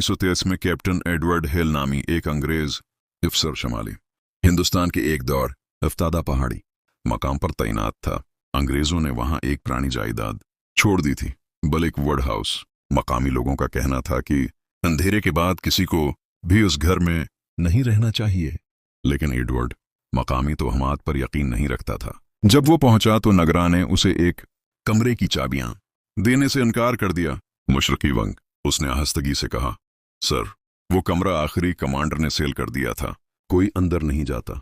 1923 में captain Edward हिल नामी एक अंग्रेज अफसर शमाली हिंदुस्तान के एक दौर अफ्तादा पहाड़ी मकाम पर तैनात था। अंग्रेजों ने वहां एक पुरानी जायदाद छोड़ दी थी, बलिक वुड हाउस। मकामी लोगों का कहना था कि अंधेरे के बाद किसी को भी उस घर में नहीं रहना चाहिए, लेकिन एडवर्ड मकामी तोहमात पर यकीन नहीं रखता था। जब वो पहुंचा तो नगरा ने उसे एक कमरे की चाबियां देने से इनकार कर दिया। मुशरकी वंग उसने आहस्तगी से कहा, सर, वो कमरा आखिरी कमांडर ने सेल कर दिया था, कोई अंदर नहीं जाता।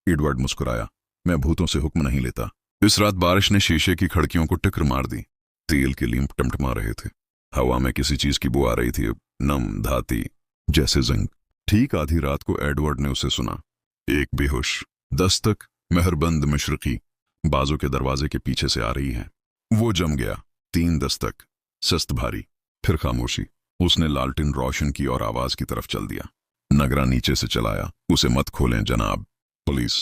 एडवर्ड मुस्कुराया, मैं भूतों से हुक्म नहीं लेता। इस रात बारिश ने शीशे की खिड़कियों को टिकर मार दी। तेल के लीम टमटमा रहे थे, हवा में किसी चीज की बू आ रही थी, नम धाती जैसे जंग। ठीक आधी रात को एडवर्ड ने उसे सुना, एक बेहोश दस्तक मेहरबंद मशरकी बाजू के दरवाजे के पीछे से आ रही है। वो जम गया। 3 दस्तक, सस्त भारी, फिर खामोशी। उसने लालटेन रोशन की और आवाज की तरफ चल दिया। नगरा नीचे से चलाया, उसे मत खोलें जनाब, पुलिस।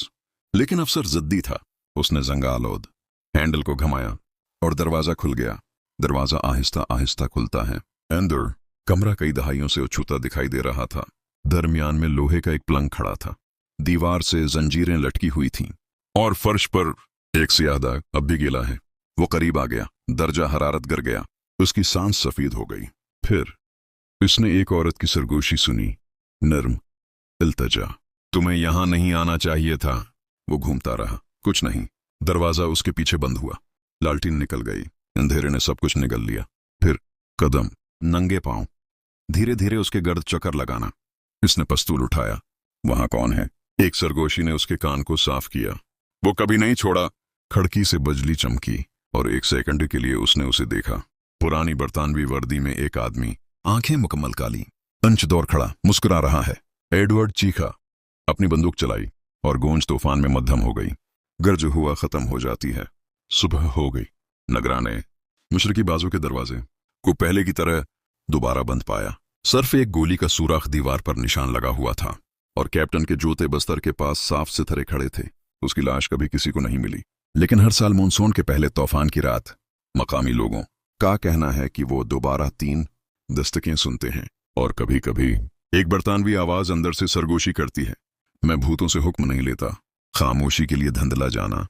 लेकिन अफसर जिद्दी था। उसने जंगालोद हैंडल को घुमाया और दरवाजा खुल गया। दरवाजा आहिस्ता आहिस्ता खुलता है। अंदर कमरा कई दहाइयों से अछूता दिखाई दे रहा था। दरमियान में लोहे का एक पलंग खड़ा था, दीवार से जंजीरें लटकी हुई थीं और फर्श पर एक स्याह दाग अब भी गीला है। वो करीब आ गया, दर्जा हरारत गिर गया, उसकी सांस सफेद हो गई। फिर इसने एक औरत की सरगोशी सुनी, नर्म, इल्तजा। तुम्हें यहां नहीं आना चाहिए था। वो घूमता रहा, कुछ नहीं। दरवाजा उसके पीछे बंद हुआ। लालटीन निकल गई, अंधेरे ने सब कुछ निगल लिया। फिर कदम, नंगे पांव, धीरे धीरे उसके गर्द चक्कर लगाना। इसने पस्तूल उठाया, वहां कौन है? एक सरगोशी ने उसके कान को साफ किया। वो कभी नहीं छोड़ा। खिड़की से बिजली चमकी और 1 सेकंड के लिए उसने उसे देखा। पुरानी बरतानवी वर्दी में एक आदमी, आंखें मुकम्मल काली, अंच दौड़ खड़ा, मुस्कुरा रहा है। एडवर्ड चीखा, अपनी बंदूक चलाई और गूंज तूफान में मध्यम हो गई। गर्ज हुआ खत्म हो जाती है। सुबह हो गई। नगरा ने मुशरकी बाजू के दरवाजे को पहले की तरह दोबारा बंद पाया। सिर्फ एक गोली का सुराख दीवार पर निशान लगा हुआ था और कैप्टन के जूते बस्तर के पास साफ सिथरे खड़े थे। उसकी लाश कभी किसी को नहीं मिली। लेकिन हर साल मानसून के पहले तूफान की रात मकामी लोगों का कहना है कि वो दोबारा 3 दस्तकें सुनते हैं और कभी कभी एक बरतानवी आवाज अंदर से सरगोशी करती है, मैं भूतों से हुक्म नहीं लेता, खामोशी के लिए धंधला जाना